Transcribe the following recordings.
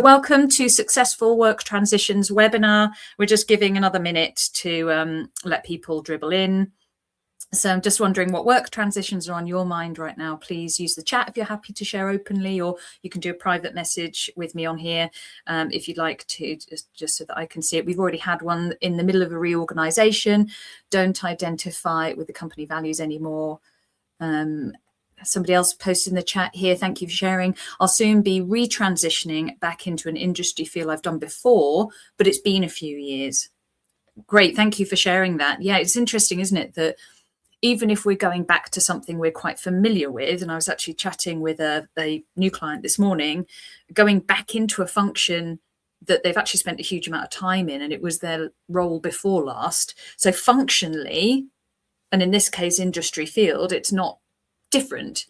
Welcome to Successful Work Transitions webinar. We're just giving another minute to let people dribble in. So I'm just wondering what work transitions are on your mind right now. Please use the chat if you're happy to share openly, or you can do a private message with me on here if you'd like to, just so that I can see it. We've already had one in the middle of a reorganization. Don't identify with the company values anymore. Somebody else posted in the chat here, thank you for sharing. I'll soon be retransitioning back into an industry field I've done before, but it's been a few years. Great, thank you for sharing that. Yeah, it's interesting, isn't it, that even if we're going back to something we're quite familiar with, and I was actually chatting with a new client this morning, going back into a function that they've actually spent a huge amount of time in, and it was their role before last. So functionally, and in this case, industry field, it's not different,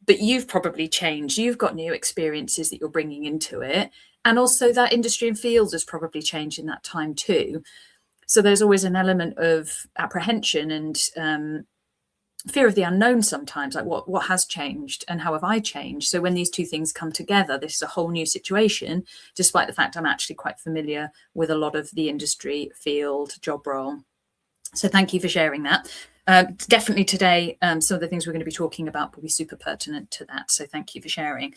but you've probably changed. You've got new experiences that you're bringing into it. And also that industry and field has probably changed in that time too. So there's always an element of apprehension and fear of the unknown sometimes, like what has changed and how have I changed? So when these two things come together, this is a whole new situation, despite the fact I'm actually quite familiar with a lot of the industry, field, job role. So thank you for sharing that. Definitely today, some of the things we're going to be talking about will be super pertinent to that. So thank you for sharing.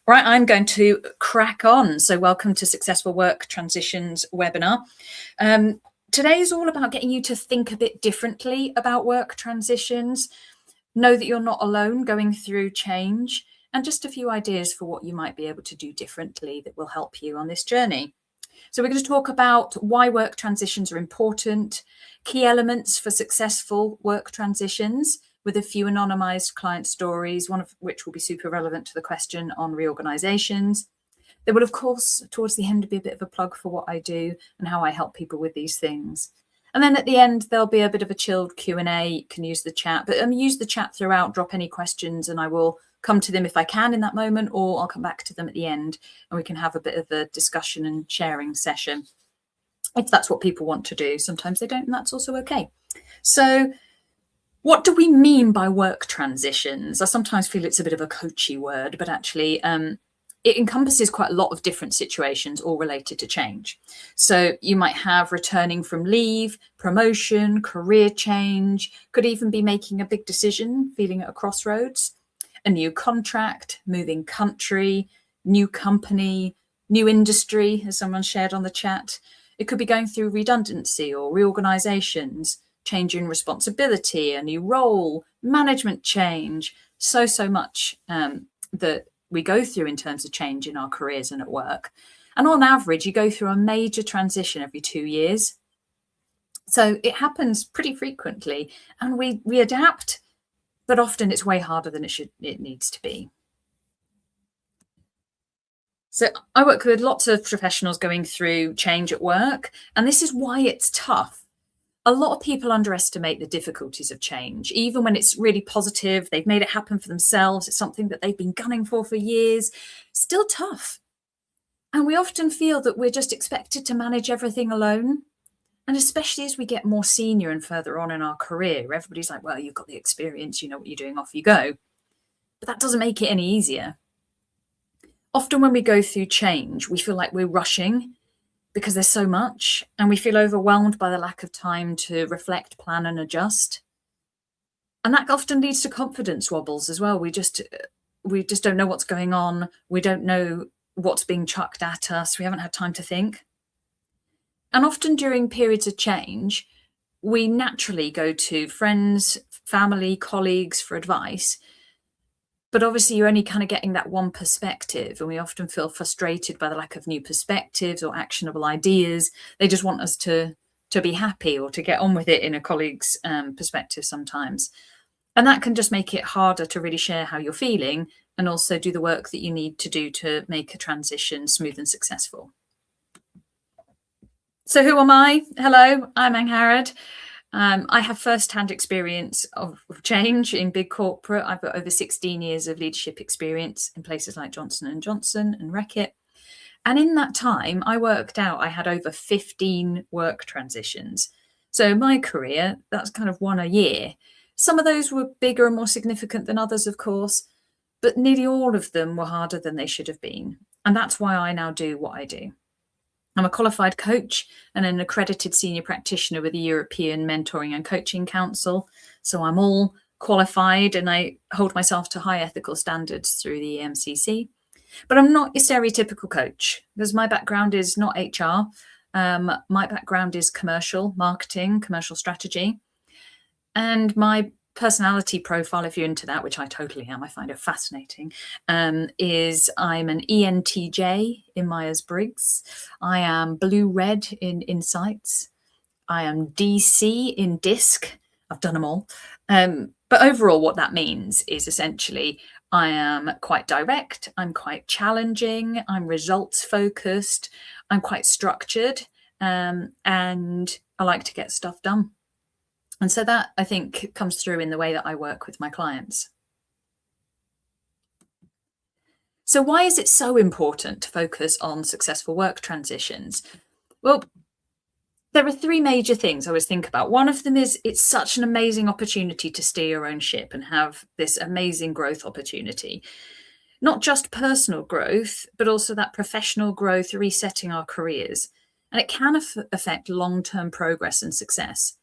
Right, I'm going to crack on. So welcome to Successful Work Transitions webinar. Today is all about getting you to think a bit differently about work transitions. Know that you're not alone going through change, and just a few ideas for what you might be able to do differently that will help you on this journey. So we're going to talk about why work transitions are important, key elements for successful work transitions, with a few anonymized client stories, one of which will be super relevant to the question on reorganizations. There will, of course, towards the end, be a bit of a plug for what I do and how I help people with these things. And then at the end, there'll be a bit of a chilled Q&A. You can use the chat, but use the chat throughout, drop any questions, and I will come to them if I can in that moment, or I'll come back to them at the end and we can have a bit of a discussion and sharing session if that's what people want to do. Sometimes they don't, and that's also okay. So what do we mean by work transitions? I sometimes feel it's a bit of a coachy word, but actually it encompasses quite a lot of different situations all related to change. So you might have returning from leave, promotion, career change, could even be making a big decision, feeling at a crossroads, a new contract, moving country, new company, new industry, as someone shared on the chat. It could be going through redundancy or reorganizations, change in responsibility, a new role, management change, so much that we go through in terms of change in our careers and at work. And on average, you go through a major transition every 2 years. So it happens pretty frequently, and we adapt, but often it's way harder than it needs to be. So I work with lots of professionals going through change at work, and this is why it's tough. A lot of people underestimate the difficulties of change, even when it's really positive, they've made it happen for themselves, it's something that they've been gunning for years, still tough. And we often feel that we're just expected to manage everything alone. And especially as we get more senior and further on in our career, everybody's like, well, you've got the experience, you know what you're doing, off you go. But that doesn't make it any easier. Often when we go through change, we feel like we're rushing because there's so much, and we feel overwhelmed by the lack of time to reflect, plan, and adjust. And that often leads to confidence wobbles as well. We just don't know what's going on. We don't know what's being chucked at us. We haven't had time to think. And often during periods of change, we naturally go to friends, family, colleagues for advice. But obviously you're only kind of getting that one perspective, and we often feel frustrated by the lack of new perspectives or actionable ideas. They just want us to be happy or to get on with it in a colleague's perspective sometimes. And that can just make it harder to really share how you're feeling and also do the work that you need to do to make a transition smooth and successful. So who am I? Hello, I'm Angharad. I have first-hand experience of change in big corporate. I've got over 16 years of leadership experience in places like Johnson & Johnson and Reckitt. And in that time, I worked out I had over 15 work transitions. So in my career, that's kind of one a year. Some of those were bigger and more significant than others, of course, but nearly all of them were harder than they should have been. And that's why I now do what I do. I'm a qualified coach and an accredited senior practitioner with the European Mentoring and Coaching Council. So I'm all qualified and I hold myself to high ethical standards through the EMCC. But I'm not your stereotypical coach because my background is not HR. My background is commercial marketing, commercial strategy. And my personality profile, if you're into that, which I totally am, I find it fascinating, is I'm an ENTJ in Myers-Briggs. I am blue-red in Insights. I am DC in DISC. I've done them all. But overall, what that means is essentially I am quite direct, I'm quite challenging, I'm results focused, I'm quite structured, and I like to get stuff done. And so that, I think, comes through in the way that I work with my clients. So why is it so important to focus on successful work transitions? Well, there are three major things I always think about. One of them is it's such an amazing opportunity to steer your own ship and have this amazing growth opportunity. Not just personal growth, but also that professional growth, resetting our careers. And it can affect long-term progress and success.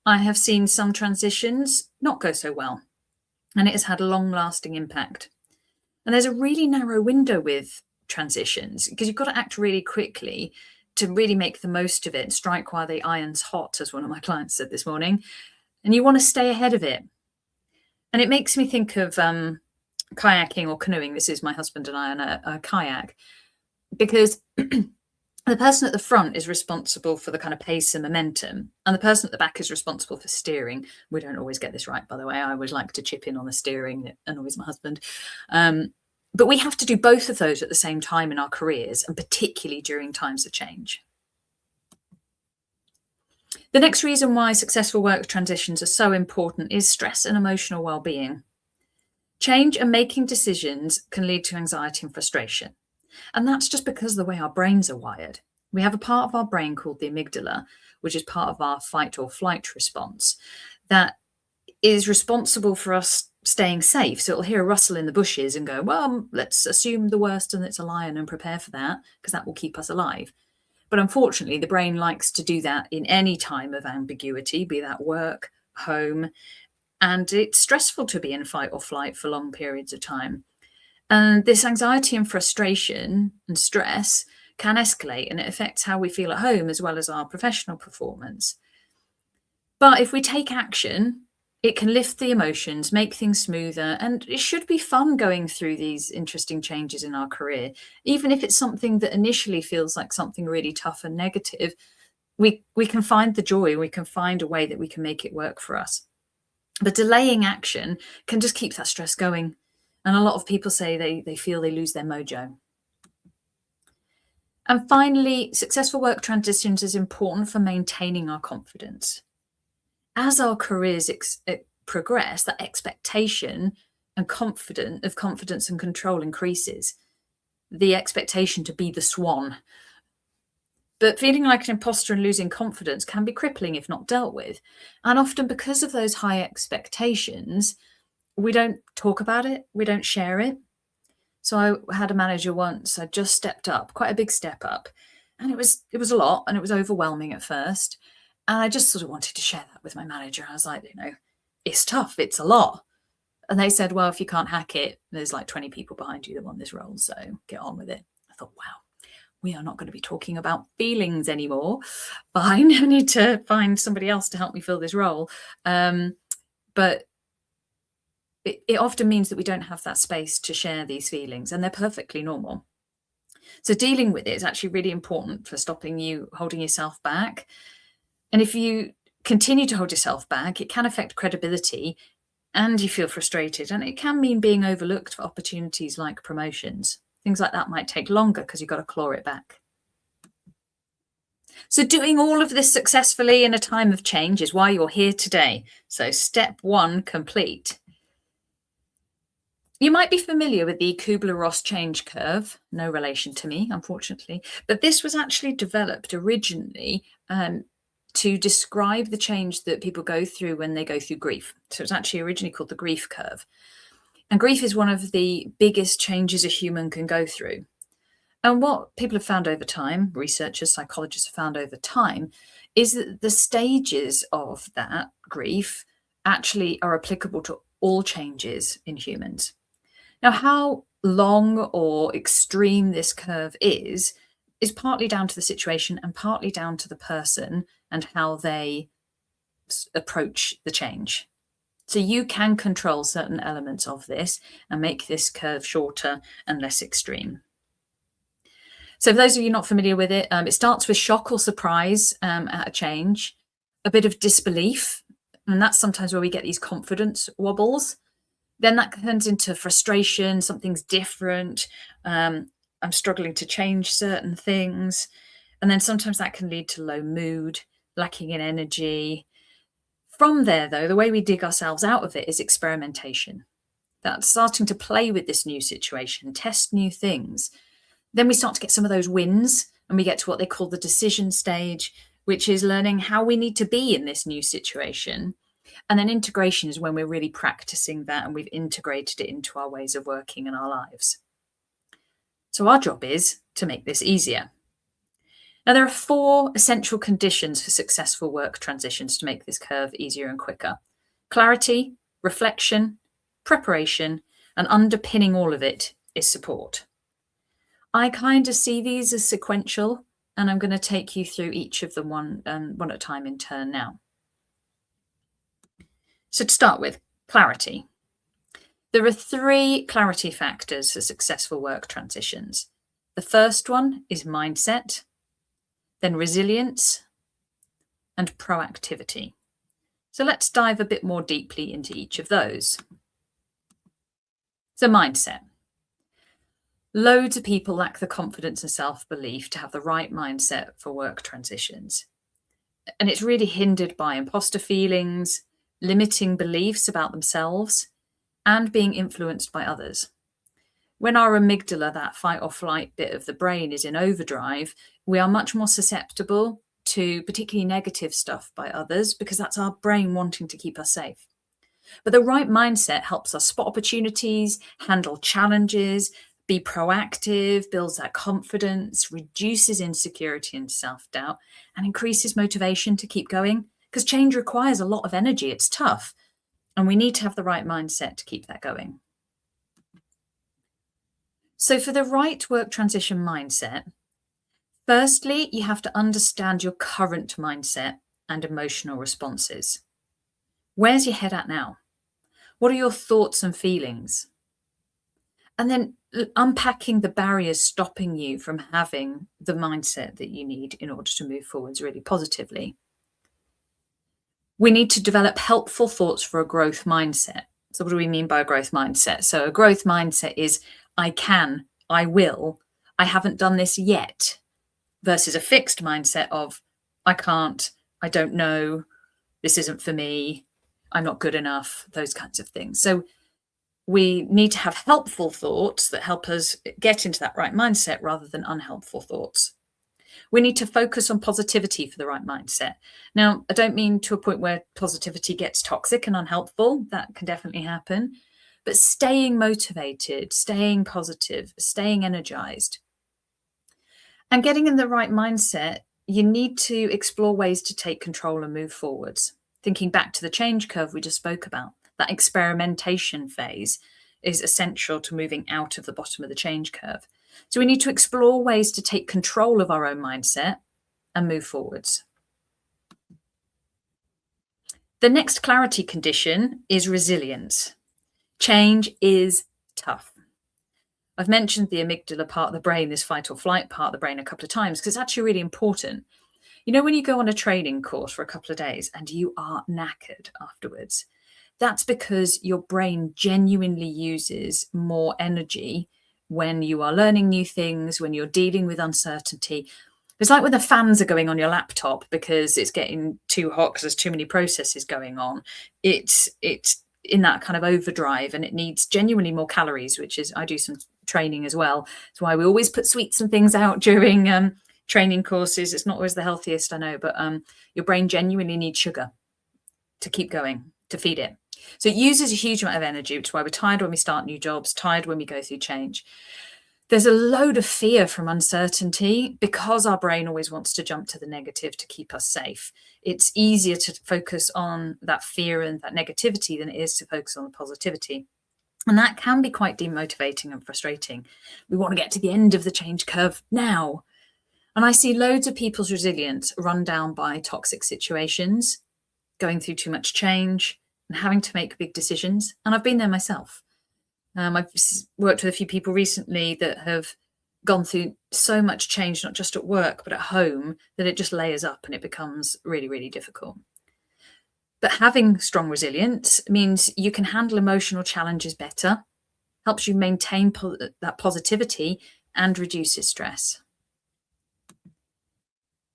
I have seen some transitions not go so well, and it has had a long-lasting impact. And there's a really narrow window with transitions because you've got to act really quickly to really make the most of it, strike while the iron's hot, as one of my clients said this morning, and you want to stay ahead of it. And it makes me think of kayaking or canoeing. This is my husband and I on a kayak, because the person at the front is responsible for the kind of pace and momentum, and the person at the back is responsible for steering. We don't always get this right, by the way. I always like to chip in on the steering. It annoys my husband. But we have to do both of those at the same time in our careers, and particularly during times of change. The next reason why successful work transitions are so important is stress and emotional well-being. Change and making decisions can lead to anxiety and frustration. And that's just because of the way our brains are wired. We have a part of our brain called the amygdala, which is part of our fight or flight response, that is responsible for us staying safe. So it'll hear a rustle in the bushes and go, well, let's assume the worst and it's a lion and prepare for that, because that will keep us alive. But unfortunately, the brain likes to do that in any time of ambiguity, be that work, home, and it's stressful to be in fight or flight for long periods of time. And this anxiety and frustration and stress can escalate, and it affects how we feel at home as well as our professional performance. But if we take action, it can lift the emotions, make things smoother, and it should be fun going through these interesting changes in our career. Even if it's something that initially feels like something really tough and negative, we can find the joy, we can find a way that we can make it work for us. But delaying action can just keep that stress going. And a lot of people say they feel they lose their mojo. And finally, successful work transitions is important for maintaining our confidence. As our careers progress, that expectation and confidence and control increases. The expectation to be the swan. But feeling like an imposter and losing confidence can be crippling if not dealt with. And often because of those high expectations, we don't talk about it, we don't share it. So I had a manager once, I just stepped up, quite a big step up. And it was a lot, and it was overwhelming at first. And I just sort of wanted to share that with my manager. I was like, it's tough, it's a lot. And they said, well, if you can't hack it, there's like 20 people behind you that want this role, so get on with it. I thought, wow, we are not going to be talking about feelings anymore. Fine, I need to find somebody else to help me fill this role. But it often means that we don't have that space to share these feelings, and they're perfectly normal. So dealing with it is actually really important for stopping you holding yourself back. And if you continue to hold yourself back, it can affect credibility and you feel frustrated. And it can mean being overlooked for opportunities like promotions. Things like that might take longer because you've got to claw it back. So doing all of this successfully in a time of change is why you're here today. So step 1 complete. You might be familiar with the Kubler-Ross change curve, no relation to me, unfortunately, but this was actually developed originally to describe the change that people go through when they go through grief. So it's actually originally called the grief curve. And grief is one of the biggest changes a human can go through. And what people have found over time, researchers, psychologists have found over time, is that the stages of that grief actually are applicable to all changes in humans. Now, how long or extreme this curve is partly down to the situation and partly down to the person and how they approach the change. So you can control certain elements of this and make this curve shorter and less extreme. So for those of you not familiar with it, it starts with shock or surprise at a change, a bit of disbelief, and that's sometimes where we get these confidence wobbles. Then that turns into frustration, something's different, I'm struggling to change certain things. And then sometimes that can lead to low mood, lacking in energy. From there, though, the way we dig ourselves out of it is experimentation. That's starting to play with this new situation, test new things. Then we start to get some of those wins and we get to what they call the decision stage, which is learning how we need to be in this new situation. And then integration is when we're really practicing that and we've integrated it into our ways of working and our lives. So our job is to make this easier. Now, there are 4 essential conditions for successful work transitions to make this curve easier and quicker: clarity, reflection, preparation, and underpinning all of it is support. I kind of see these as sequential, and I'm going to take you through each of them one at a time in turn now. So to start with, clarity. There are 3 clarity factors for successful work transitions. The first one is mindset, then resilience, and proactivity. So let's dive a bit more deeply into each of those. So mindset. Loads of people lack the confidence and self-belief to have the right mindset for work transitions. And it's really hindered by imposter feelings, limiting beliefs about themselves, and being influenced by others. When our amygdala, that fight or flight bit of the brain, is in overdrive, we are much more susceptible to particularly negative stuff by others because that's our brain wanting to keep us safe. But the right mindset helps us spot opportunities, handle challenges, be proactive, builds that confidence, reduces insecurity and self-doubt, and increases motivation to keep going, because change requires a lot of energy. It's tough, and we need to have the right mindset to keep that going. So for the right work transition mindset, firstly, you have to understand your current mindset and emotional responses. Where's your head at now? What are your thoughts and feelings? And then unpacking the barriers stopping you from having the mindset that you need in order to move forwards really positively. We need to develop helpful thoughts for a growth mindset. So what do we mean by a growth mindset? So a growth mindset is I can, I will, I haven't done this yet, versus a fixed mindset of I can't, I don't know, this isn't for me, I'm not good enough, those kinds of things. So we need to have helpful thoughts that help us get into that right mindset rather than unhelpful thoughts. We need to focus on positivity for the right mindset. Now, I don't mean to a point where positivity gets toxic and unhelpful. That can definitely happen. But staying motivated, staying positive, staying energized, and getting in the right mindset, you need to explore ways to take control and move forwards. Thinking back to the change curve we just spoke about, that experimentation phase is essential to moving out of the bottom of the change curve. So we need to explore ways to take control of our own mindset and move forwards. The next clarity condition is resilience. Change is tough. I've mentioned the amygdala part of the brain, this fight or flight part of the brain, a couple of times because it's actually really important. You know, when you go on a training course for a couple of days and you are knackered afterwards, that's because your brain genuinely uses more energy when you are learning new things, when you're dealing with uncertainty. It's like when the fans are going on your laptop because it's getting too hot because there's too many processes going on. It's in that kind of overdrive and it needs genuinely more calories, which is, I do some training as well. That's why we always put sweets and things out during training courses. It's not always the healthiest, I know, but your brain genuinely needs sugar to keep going, to feed it. So it uses a huge amount of energy, which is why we're tired when we start new jobs, tired when we go through change. There's a load of fear from uncertainty because our brain always wants to jump to the negative to keep us safe. It's easier to focus on that fear and that negativity than it is to focus on the positivity. And that can be quite demotivating and frustrating. We want to get to the end of the change curve now. And I see loads of people's resilience run down by toxic situations, going through too much change and having to make big decisions. And I've been there myself. I've worked with a few people recently that have gone through so much change, not just at work, but at home, that it just layers up and it becomes really, really difficult. But having strong resilience means you can handle emotional challenges better, helps you maintain that positivity and reduces stress.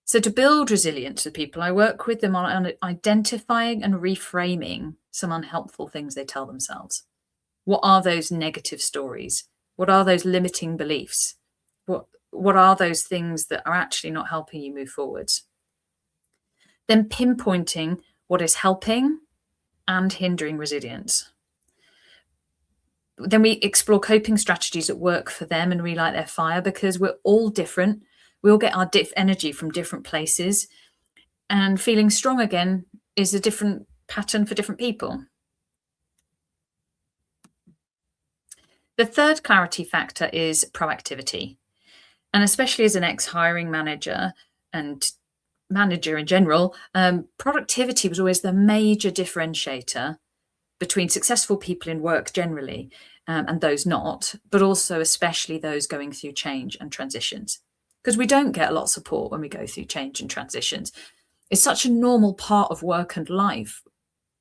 So to build resilience with people, I work with them on identifying and reframing some unhelpful things they tell themselves. What are those negative stories? What are those limiting beliefs? What are those things that are actually not helping you move forwards? Then pinpointing what is helping and hindering resilience. Then we explore coping strategies that work for them and relight their fire, because we're all different. We all get our energy from different places, and feeling strong again is a different pattern for different people. The third clarity factor is proactivity. And especially as an ex-hiring manager and manager in general, productivity was always the major differentiator between successful people in work generally and those not, but also especially those going through change and transitions. Because we don't get a lot of support when we go through change and transitions. It's such a normal part of work and life.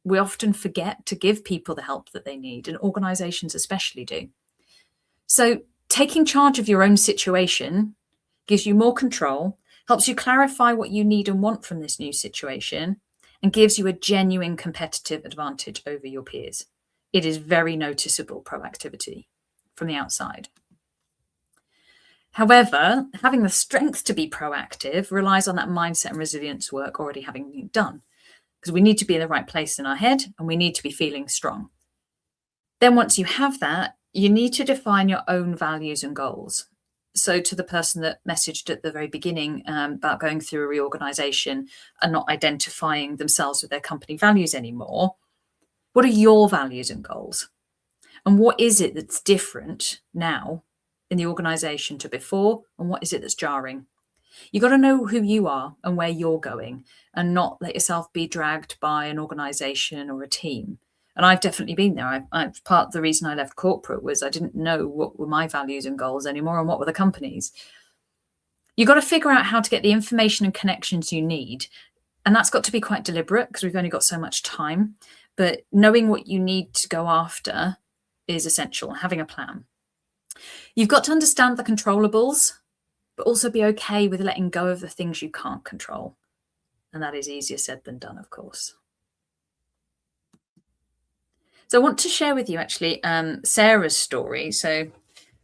We often forget to give people the help that they need, and organizations especially do. So taking charge of your own situation gives you more control, helps you clarify what you need and want from this new situation, and gives you a genuine competitive advantage over your peers. It is very noticeable proactivity from the outside. However, having the strength to be proactive relies on that mindset and resilience work already having been done, because we need to be in the right place in our head and we need to be feeling strong. Then once you have that, you need to define your own values and goals. So to the person that messaged at the very beginning about going through a reorganization and not identifying themselves with their company values anymore, what are your values and goals? And what is it that's different now in the organization to before? And what is it that's jarring? You got to know who you are and where you're going, and not let yourself be dragged by an organization or a team. And I've definitely been there. Part of the reason I left corporate was I didn't know what were my values and goals anymore and what were the company's. You've got to figure out how to get the information and connections you need. And that's got to be quite deliberate because we've only got so much time. But knowing what you need to go after is essential, having a plan. You've got to understand the controllables, but also be okay with letting go of the things you can't control. And that is easier said than done, of course. So I want to share with you actually Sarah's story. So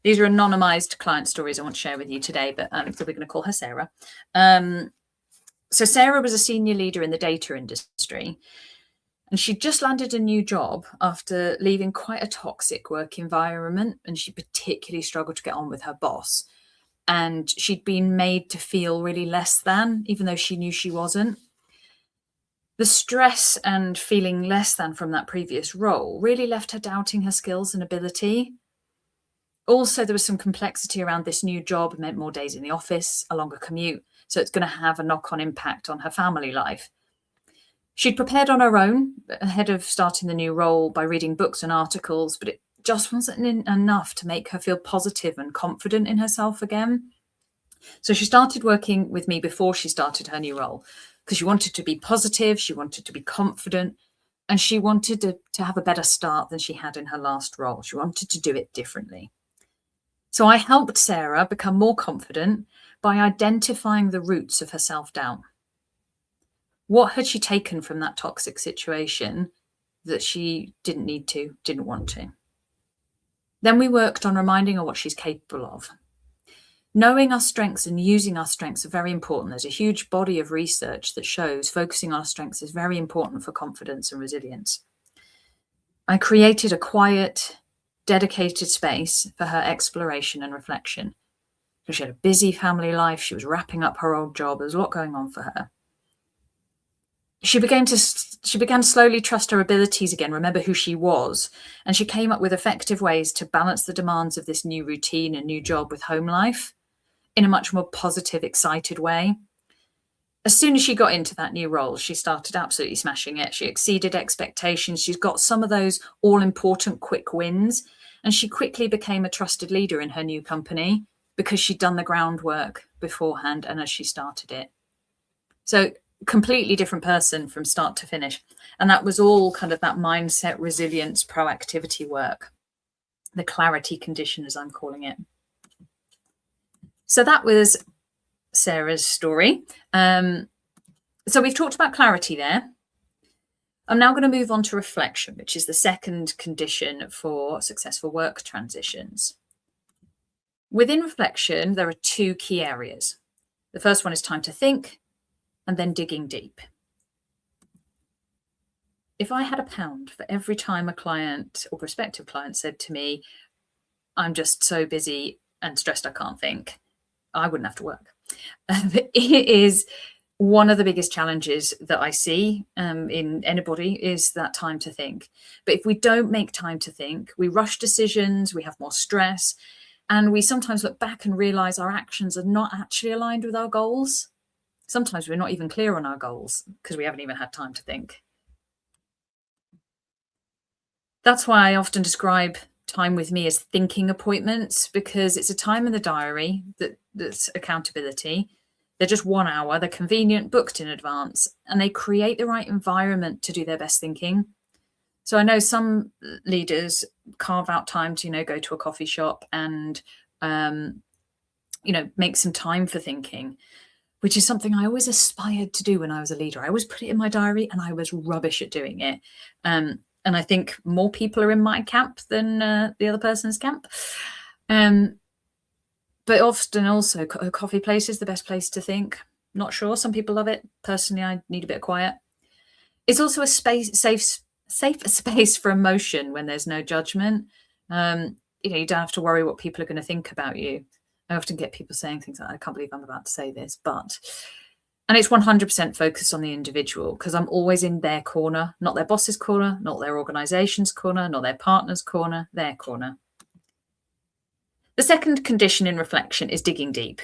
these are anonymized client stories I want to share with you today, but so we're going to call her Sarah. So Sarah was a senior leader in the data industry, and she just landed a new job after leaving quite a toxic work environment, and she particularly struggled to get on with her boss. And she'd been made to feel really less than, even though she knew she wasn't. The stress and feeling less than from that previous role really left her doubting her skills and ability. Also, there was some complexity around this new job. It meant more days in the office, a longer commute. So it's going to have a knock-on impact on her family life. She'd prepared on her own ahead of starting the new role by reading books and articles, but it just wasn't enough to make her feel positive and confident in herself again. So she started working with me before she started her new role, because she wanted to be positive, she wanted to be confident, and she wanted to have a better start than she had in her last role. She wanted to do it differently. So I helped Sarah become more confident by identifying the roots of her self-doubt. What had she taken from that toxic situation that she didn't want to? Then we worked on reminding her what she's capable of. Knowing our strengths and using our strengths are very important. There's a huge body of research that shows focusing on our strengths is very important for confidence and resilience. I created a quiet, dedicated space for her exploration and reflection. So she had a busy family life. She was wrapping up her old job. There was a lot going on for her. She began to slowly trust her abilities again, remember who she was, and she came up with effective ways to balance the demands of this new routine and new job with home life in a much more positive, excited way. As soon as she got into that new role, she started absolutely smashing it. She exceeded expectations. She's got some of those all-important quick wins, and she quickly became a trusted leader in her new company because she'd done the groundwork beforehand and as she started it. So completely different person from start to finish. And that was all kind of that mindset, resilience, proactivity work, the clarity condition, as I'm calling it. So that was Sarah's story. So we've talked about clarity there. I'm now going to move on to reflection, which is the second condition for successful work transitions. Within reflection, there are two key areas. The first one is time to think, and then digging deep. If I had £1 for every time a client or prospective client said to me, I'm just so busy and stressed I can't think, I wouldn't have to work. It is one of the biggest challenges that I see in anybody is that time to think. But if we don't make time to think, we rush decisions, we have more stress, and we sometimes look back and realize our actions are not actually aligned with our goals. Sometimes we're not even clear on our goals because we haven't even had time to think. That's why I often describe time with me as thinking appointments, because it's a time in the diary that's accountability. They're just 1 hour, they're convenient, booked in advance, and they create the right environment to do their best thinking. So I know some leaders carve out time to, go to a coffee shop and, make some time for thinking, which is something I always aspired to do when I was a leader. I always put it in my diary and I was rubbish at doing it. And I think more people are in my camp than the other person's camp. But often also a coffee place is the best place to think. Not sure. Some people love it. Personally, I need a bit of quiet. It's also a safe space for emotion when there's no judgment. You don't have to worry what people are going to think about you. I often get people saying things like, I can't believe I'm about to say this, and it's 100% focused on the individual because I'm always in their corner, not their boss's corner, not their organization's corner, not their partner's corner, their corner. The second condition in reflection is digging deep.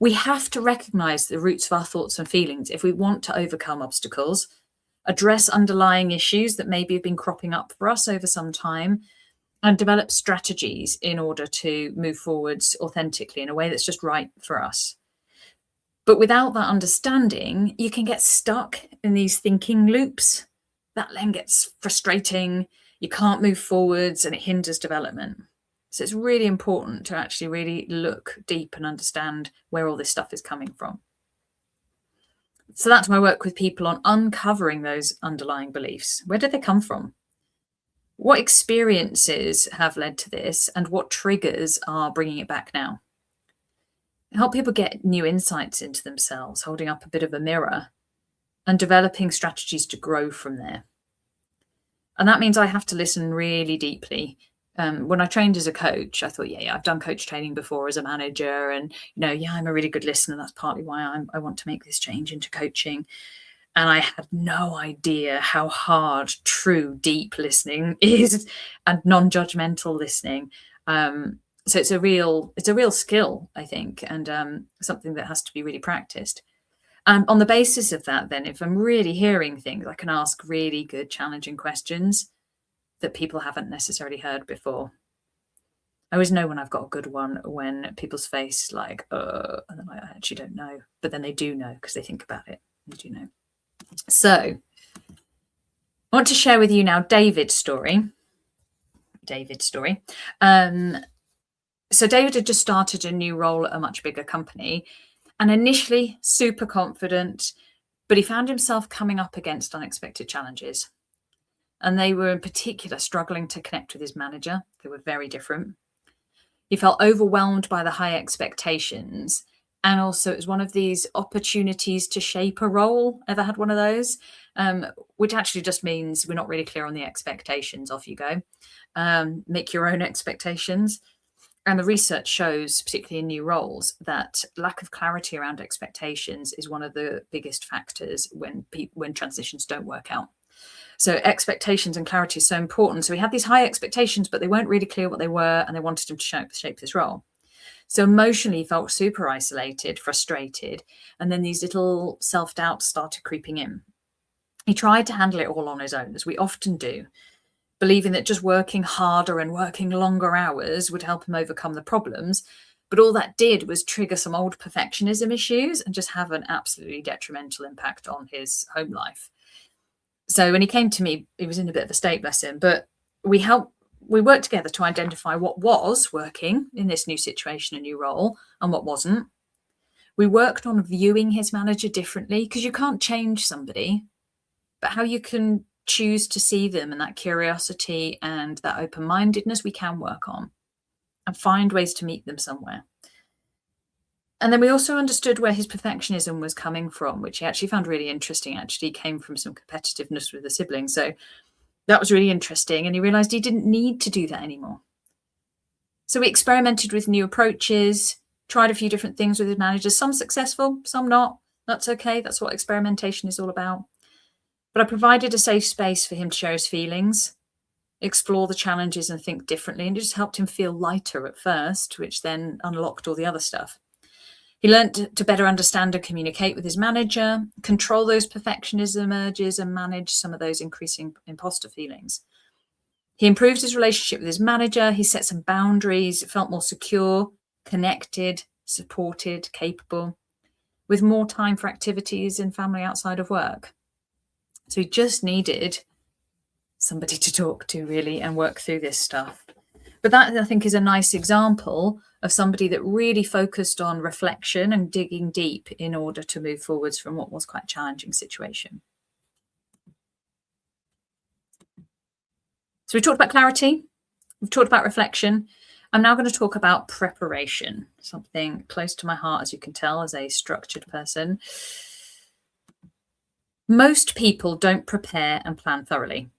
We have to recognize the roots of our thoughts and feelings if we want to overcome obstacles, address underlying issues that maybe have been cropping up for us over some time, and develop strategies in order to move forwards authentically in a way that's just right for us. But without that understanding, you can get stuck in these thinking loops. That then gets frustrating. You can't move forwards and it hinders development. So it's really important to actually really look deep and understand where all this stuff is coming from. So that's my work with people on uncovering those underlying beliefs. Where did they come from? What experiences have led to this and what triggers are bringing it back now? Help people get new insights into themselves, holding up a bit of a mirror and developing strategies to grow from there. And that means I have to listen really deeply. When I trained as a coach, I thought, I've done coach training before as a manager and, I'm a really good listener. That's partly why I want to make this change into coaching. And I had no idea how hard true, deep listening is and non-judgmental listening. So it's a real skill, I think, and something that has to be really practiced. And on the basis of that, then, if I'm really hearing things, I can ask really good, challenging questions that people haven't necessarily heard before. I always know when I've got a good one when people's face like, and then I actually don't know, but then they do know because they think about it. They do know. So I want to share with you now David's story. So David had just started a new role at a much bigger company and initially super confident, but he found himself coming up against unexpected challenges. And they were in particular struggling to connect with his manager. They were very different. He felt overwhelmed by the high expectations And also, it was one of these opportunities to shape a role. Ever had one of those? Which actually just means we're not really clear on the expectations. Off you go. Make your own expectations. And the research shows, particularly in new roles, that lack of clarity around expectations is one of the biggest factors when transitions don't work out. So expectations and clarity is so important. So we had these high expectations, but they weren't really clear what they were, and they wanted him to shape this role. So emotionally, he felt super isolated, frustrated, and then these little self-doubts started creeping in. He tried to handle it all on his own, as we often do, believing that just working harder and working longer hours would help him overcome the problems. But all that did was trigger some old perfectionism issues and just have an absolutely detrimental impact on his home life. So when he came to me, he was in a bit of a state, bless him, but we worked together to identify what was working in this new situation, a new role, and what wasn't. We worked on viewing his manager differently, because you can't change somebody, but how you can choose to see them, and that curiosity and that open-mindedness we can work on and find ways to meet them somewhere. And then we also understood where his perfectionism was coming from, which he actually found really interesting. Actually came from some competitiveness with a sibling. So that was really interesting. And he realized he didn't need to do that anymore. So we experimented with new approaches, tried a few different things with his managers, some successful, some not. That's okay. That's what experimentation is all about. But I provided a safe space for him to share his feelings, explore the challenges and think differently. And it just helped him feel lighter at first, which then unlocked all the other stuff. He learned to better understand and communicate with his manager, control those perfectionism urges, and manage some of those increasing imposter feelings. He improved his relationship with his manager. He set some boundaries, felt more secure, connected, supported, capable, with more time for activities and family outside of work. So he just needed somebody to talk to, really, and work through this stuff. But that, I think, is a nice example of somebody that really focused on reflection and digging deep in order to move forwards from what was quite a challenging situation. So we talked about clarity, we've talked about reflection. I'm now going to talk about preparation, something close to my heart, as you can tell, as a structured person. Most people don't prepare and plan thoroughly.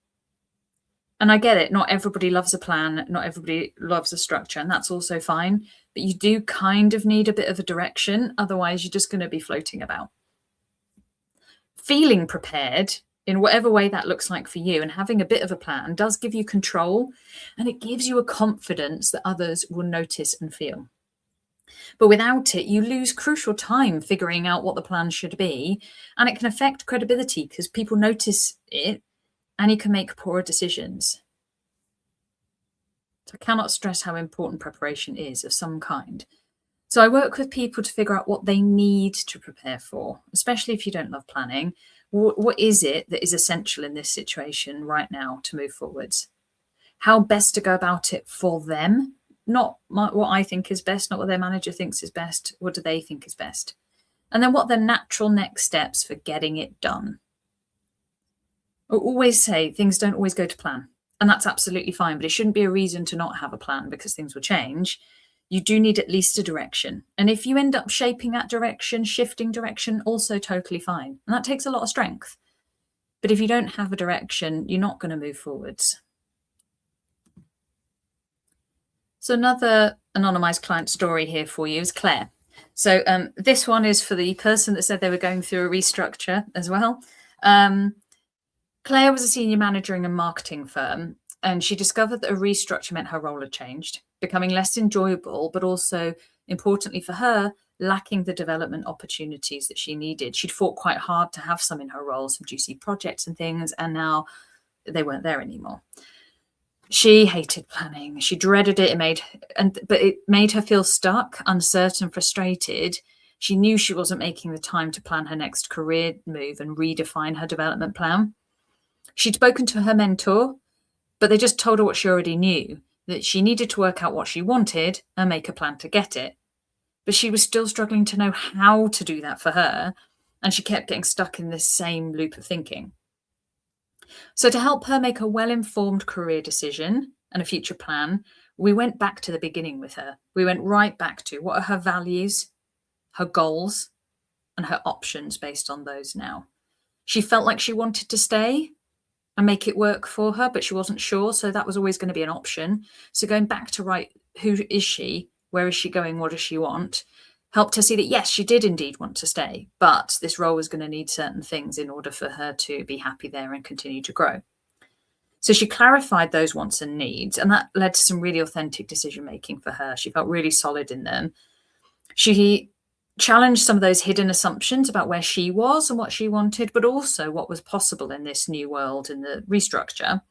And I get it. Not everybody loves a plan. Not everybody loves a structure. And that's also fine. But you do kind of need a bit of a direction. Otherwise, you're just going to be floating about. Feeling prepared in whatever way that looks like for you and having a bit of a plan does give you control. And it gives you a confidence that others will notice and feel. But without it, you lose crucial time figuring out what the plan should be. And it can affect credibility because people notice it. And you can make poorer decisions. So I cannot stress how important preparation is of some kind. So I work with people to figure out what they need to prepare for, especially if you don't love planning. What is it that is essential in this situation right now to move forwards? How best to go about it for them? Not what I think is best, not what their manager thinks is best. What do they think is best? And then what are the natural next steps for getting it done? I always say things don't always go to plan, and that's absolutely fine, but it shouldn't be a reason to not have a plan because things will change. You do need at least a direction. And if you end up shaping that direction, shifting direction, also totally fine. And that takes a lot of strength. But if you don't have a direction, you're not going to move forwards. So another anonymized client story here for you is Claire. So this one is for the person that said they were going through a restructure as well. Claire was a senior manager in a marketing firm, and she discovered that a restructure meant her role had changed, becoming less enjoyable, but also, importantly for her, lacking the development opportunities that she needed. She'd fought quite hard to have some in her role, some juicy projects and things, and now they weren't there anymore. She hated planning. She dreaded it. But it made her feel stuck, uncertain, frustrated. She knew she wasn't making the time to plan her next career move and redefine her development plan. She'd spoken to her mentor, but they just told her what she already knew, that she needed to work out what she wanted and make a plan to get it. But she was still struggling to know how to do that for her, and she kept getting stuck in this same loop of thinking. So to help her make a well-informed career decision and a future plan, we went back to the beginning with her. We went right back to what are her values, her goals, and her options based on those now. She felt like she wanted to stay and make it work for her, but she wasn't sure. So that was always going to be an option. So going back to who is she? Where is she going? What does she want? Helped her see that, yes, she did indeed want to stay, but this role was going to need certain things in order for her to be happy there and continue to grow. So she clarified those wants and needs, and that led to some really authentic decision making for her. She felt really solid in them. She challenged some of those hidden assumptions about where she was and what she wanted, but also what was possible in this new world and the restructure.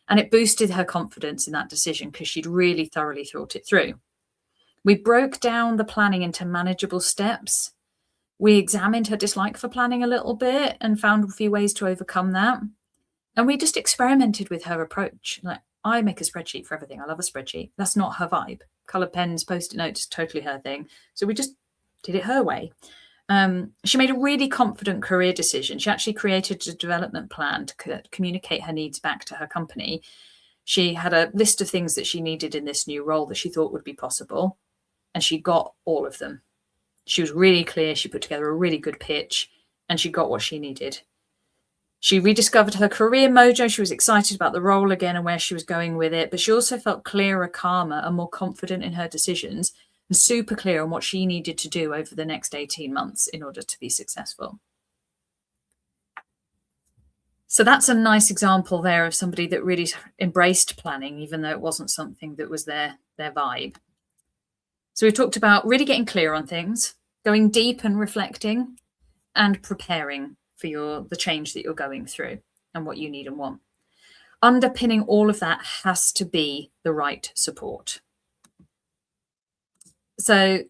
And it boosted her confidence in that decision because she'd really thoroughly thought it through. We broke down the planning into manageable steps. We examined her dislike for planning a little bit and found a few ways to overcome that. And we just experimented with her approach. Like, I make a spreadsheet for everything. I love a spreadsheet. That's not her vibe. Coloured pens, Post-it notes, totally her thing. So we just did it her way. She made a really confident career decision. She actually created a development plan to communicate her needs back to her company. She had a list of things that she needed in this new role that she thought would be possible, and she got all of them. She was really clear. She put together a really good pitch, and she got what she needed. She rediscovered her career mojo. She was excited about the role again and where she was going with it, but she also felt clearer, calmer, and more confident in her decisions, and super clear on what she needed to do over the next 18 months in order to be successful. So that's a nice example there of somebody that really embraced planning, even though it wasn't something that was their vibe. So we talked about really getting clear on things, going deep and reflecting, and preparing for the change that you're going through and what you need and want. Underpinning all of that has to be the right support. So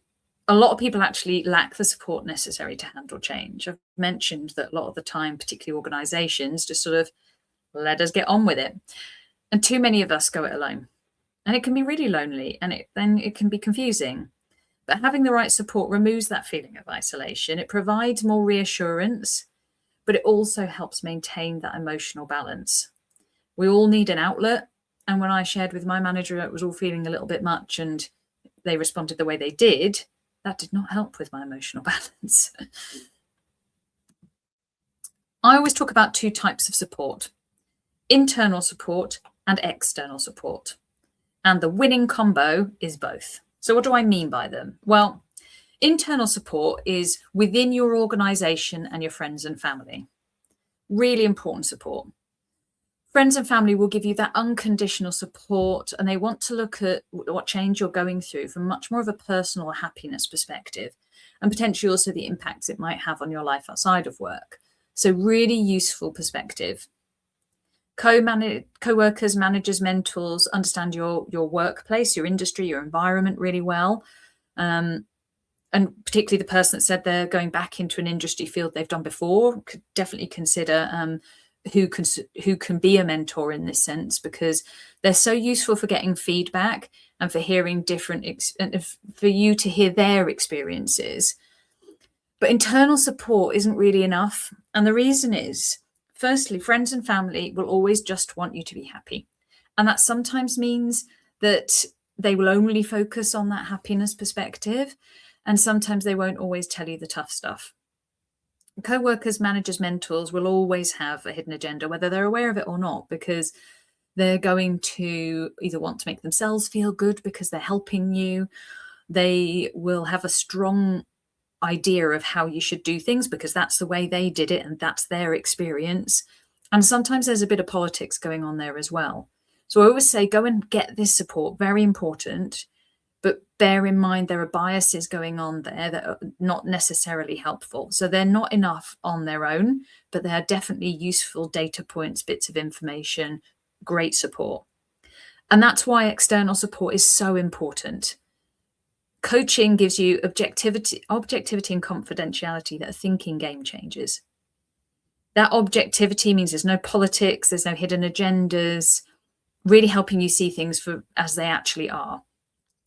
a lot of people actually lack the support necessary to handle change. I've mentioned that a lot of the time, particularly organizations, just sort of let us get on with it. And too many of us go it alone. And it can be really lonely, and then it can be confusing. But having the right support removes that feeling of isolation. It provides more reassurance, but it also helps maintain that emotional balance. We all need an outlet. And when I shared with my manager, it was all feeling a little bit much, and they responded the way they did, that did not help with my emotional balance. I always talk about two types of support: internal support and external support. And the winning combo is both. So what do I mean by them? Well, internal support is within your organization and your friends and family. Really important support. Friends and family will give you that unconditional support, and they want to look at what change you're going through from much more of a personal happiness perspective, and potentially also the impacts it might have on your life outside of work. So really useful perspective. Co-workers, managers, mentors understand your workplace, your industry, your environment really well. And particularly the person that said they're going back into an industry field they've done before could definitely consider who can be a mentor in this sense, because they're so useful for getting feedback and for hearing for you to hear their experiences. But internal support isn't really enough. And the reason is, firstly, friends and family will always just want you to be happy. And that sometimes means that they will only focus on that happiness perspective. And sometimes they won't always tell you the tough stuff. Co-workers, managers, mentors will always have a hidden agenda, whether they're aware of it or not, because they're going to either want to make themselves feel good because they're helping you. They will have a strong idea of how you should do things because that's the way they did it and that's their experience. And sometimes there's a bit of politics going on there as well. So I always say, go and get this support, very important, but bear in mind there are biases going on there that are not necessarily helpful. So they're not enough on their own, but they are definitely useful data points, bits of information, great support. And that's why external support is so important. Coaching gives you objectivity and confidentiality that are thinking game changers. That objectivity means there's no politics, there's no hidden agendas, really helping you see things as they actually are.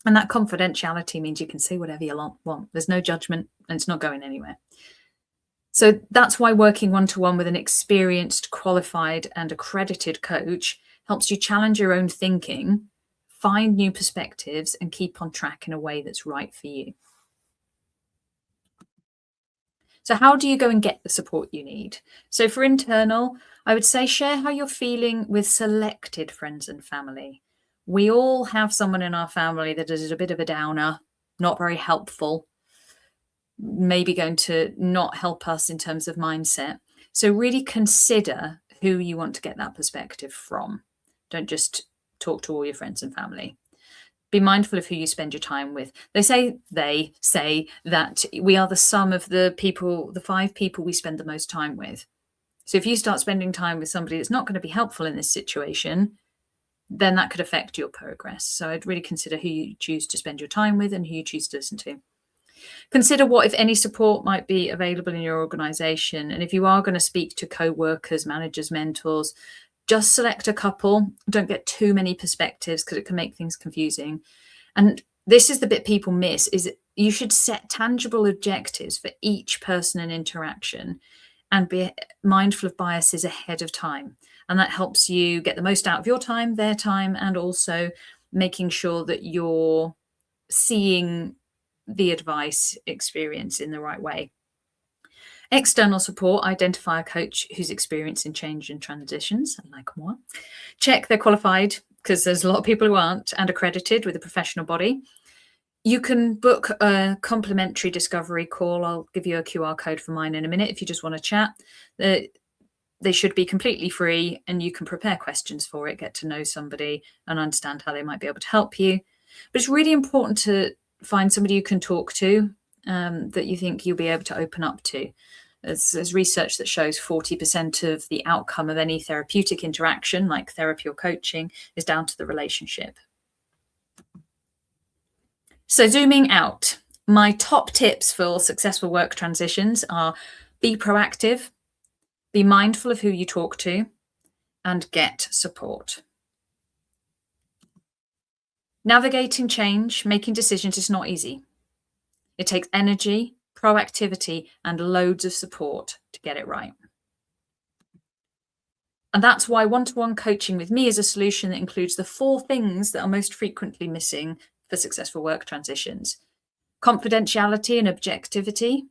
And that confidentiality means you can say whatever you want. There's no judgment and it's not going anywhere. So that's why working one-to-one with an experienced, qualified and accredited coach helps you challenge your own thinking, find new perspectives and keep on track in a way that's right for you. So how do you go and get the support you need? So for internal, I would say share how you're feeling with selected friends and family. We all have someone in our family that is a bit of a downer, not very helpful, maybe going to not help us in terms of mindset. So really consider who you want to get that perspective from. Don't just talk to all your friends and family. Be mindful of who you spend your time with. They say that we are the sum of the 5 people we spend the most time with. So if you start spending time with somebody that's not going to be helpful in this situation, then that could affect your progress. So I'd really consider who you choose to spend your time with and who you choose to listen to. Consider what, if any, support might be available in your organization. And if you are going to speak to co-workers, managers, mentors, just select a couple. Don't get too many perspectives because it can make things confusing. And this is the bit people miss, is that you should set tangible objectives for each person and interaction and be mindful of biases ahead of time. And that helps you get the most out of your time, their time, and also making sure that you're seeing the advice experience in the right way. External support, identify a coach who's experienced in change and transitions, like moi. Check they're qualified, because there's a lot of people who aren't, and accredited with a professional body. You can book a complimentary discovery call. I'll give you a QR code for mine in a minute if you just want to chat. They should be completely free, and you can prepare questions for it, get to know somebody and understand how they might be able to help you. But it's really important to find somebody you can talk to, that you think you'll be able to open up to. There's research that shows 40% of the outcome of any therapeutic interaction, like therapy or coaching, is down to the relationship. So zooming out, my top tips for successful work transitions are: be proactive, be mindful of who you talk to, and get support. Navigating change, making decisions is not easy. It takes energy, proactivity, and loads of support to get it right. And that's why one-to-one coaching with me is a solution that includes the 4 things that are most frequently missing for successful work transitions: confidentiality and objectivity,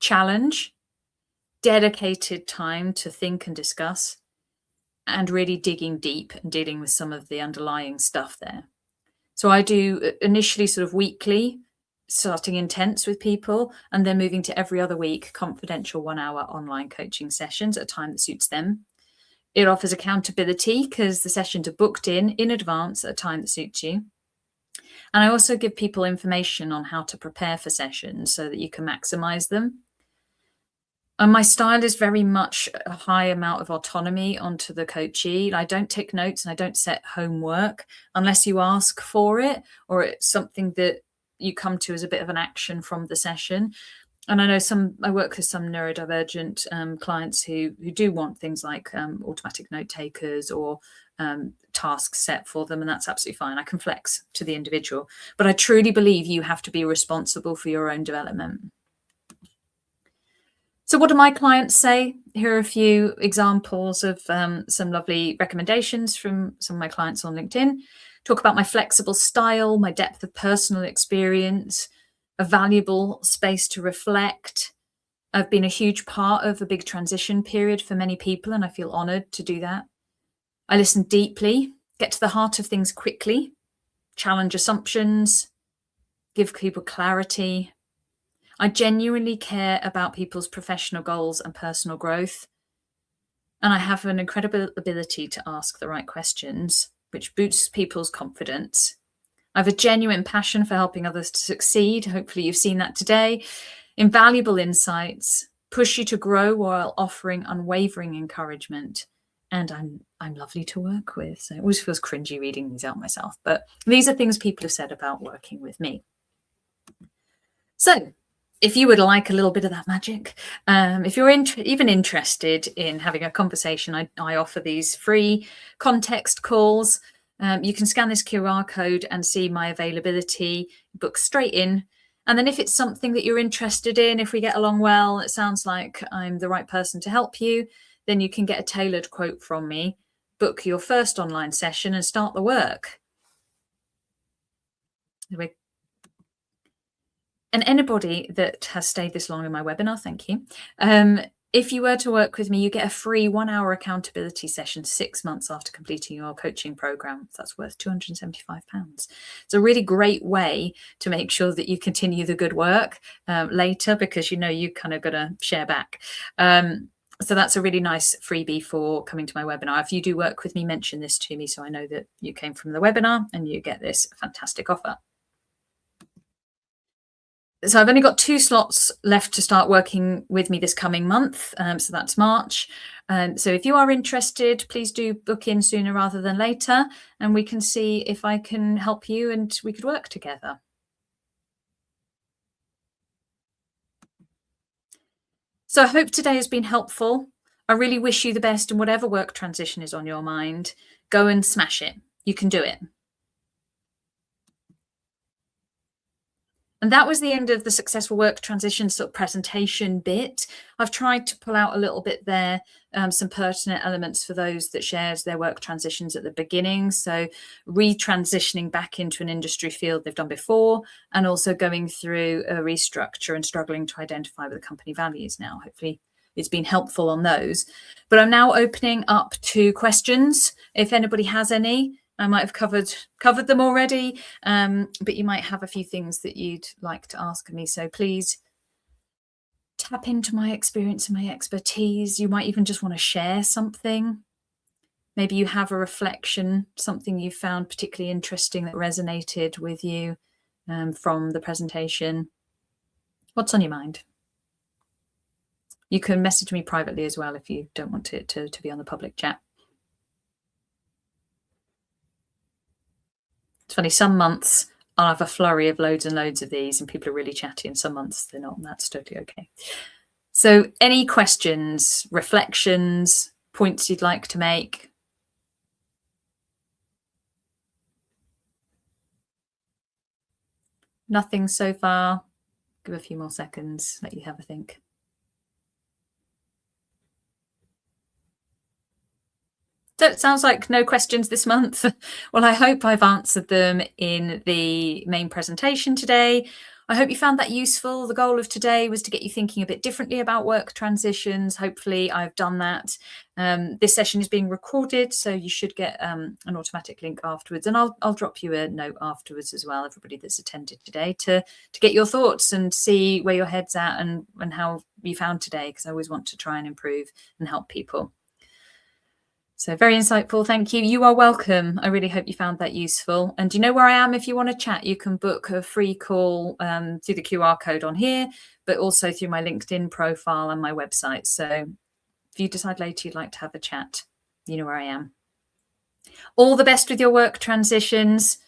challenge, dedicated time to think and discuss, and really digging deep and dealing with some of the underlying stuff there. So I do initially sort of weekly, starting intense with people, and then moving to every other week, confidential 1-hour online coaching sessions at a time that suits them. It offers accountability because the sessions are booked in advance at a time that suits you. And I also give people information on how to prepare for sessions so that you can maximize them. And my style is very much a high amount of autonomy onto the coachee. I don't take notes and I don't set homework unless you ask for it, or it's something that you come to as a bit of an action from the session. And I know I work with some neurodivergent clients who do want things like automatic note takers or tasks set for them, and that's absolutely fine. I can flex to the individual, but I truly believe you have to be responsible for your own development. So what do my clients say? Here are a few examples of some lovely recommendations from some of my clients on LinkedIn. Talk about my flexible style, my depth of personal experience, a valuable space to reflect. I've been a huge part of a big transition period for many people, and I feel honored to do that. I listen deeply, get to the heart of things quickly, challenge assumptions, give people clarity. I genuinely care about people's professional goals and personal growth. And I have an incredible ability to ask the right questions, which boosts people's confidence. I have a genuine passion for helping others to succeed. Hopefully you've seen that today. Invaluable insights, push you to grow while offering unwavering encouragement. And I'm lovely to work with. So it always feels cringy reading these out myself. But these are things people have said about working with me. So if you would like a little bit of that magic, if you're even interested in having a conversation, I offer these free context calls. You can scan this QR code and see my availability, book straight in. And then if it's something that you're interested in, if we get along well, it sounds like I'm the right person to help you, then you can get a tailored quote from me, book your first online session and start the work. And anybody that has stayed this long in my webinar, thank you. If you were to work with me, you get a free 1-hour accountability session 6 months after completing your coaching program. That's worth £275. It's a really great way to make sure that you continue the good work later, because you kind of got to share back. So that's a really nice freebie for coming to my webinar. If you do work with me, mention this to me so I know that you came from the webinar and you get this fantastic offer. So I've only got 2 slots left to start working with me this coming month. So that's March. So if you are interested, please do book in sooner rather than later, and we can see if I can help you and we could work together. So I hope today has been helpful. I really wish you the best in whatever work transition is on your mind. Go and smash it. You can do it. And that was the end of the successful work transition sort of presentation bit. I've tried to pull out a little bit there, some pertinent elements for those that shared their work transitions at the beginning. So retransitioning back into an industry field they've done before, and also going through a restructure and struggling to identify what the company values now. Hopefully it's been helpful on those. But I'm now opening up to questions. If anybody has any, I might have covered them already, but you might have a few things that you'd like to ask me. So please tap into my experience and my expertise. You might even just want to share something. Maybe you have a reflection, something you found particularly interesting that resonated with you from the presentation. What's on your mind? You can message me privately as well if you don't want it to be on the public chat. It's funny, some months I'll have a flurry of loads and loads of these and people are really chatty, and some months they're not, and that's totally okay. So any questions, reflections, points you'd like to make? Nothing so far? Give a few more seconds, let you have a think. So it sounds like no questions this month. Well, I hope I've answered them in the main presentation today. I hope you found that useful. The goal of today was to get you thinking a bit differently about work transitions. Hopefully I've done that. This session is being recorded, so you should get an automatic link afterwards. And I'll drop you a note afterwards as well, everybody that's attended today, to get your thoughts and see where your head's at and how you found today, because I always want to try and improve and help people. So very insightful. Thank you. You are welcome. I really hope you found that useful. And you know where I am if you want to chat. You can book a free call through the QR code on here, but also through my LinkedIn profile and my website. So if you decide later you'd like to have a chat, you know where I am. All the best with your work transitions.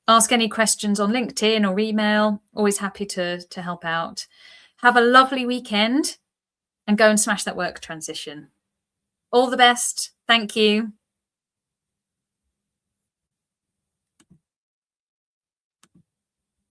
Ask any questions on LinkedIn or email. Always happy to help out. Have a lovely weekend and go and smash that work transition. All the best. Thank you.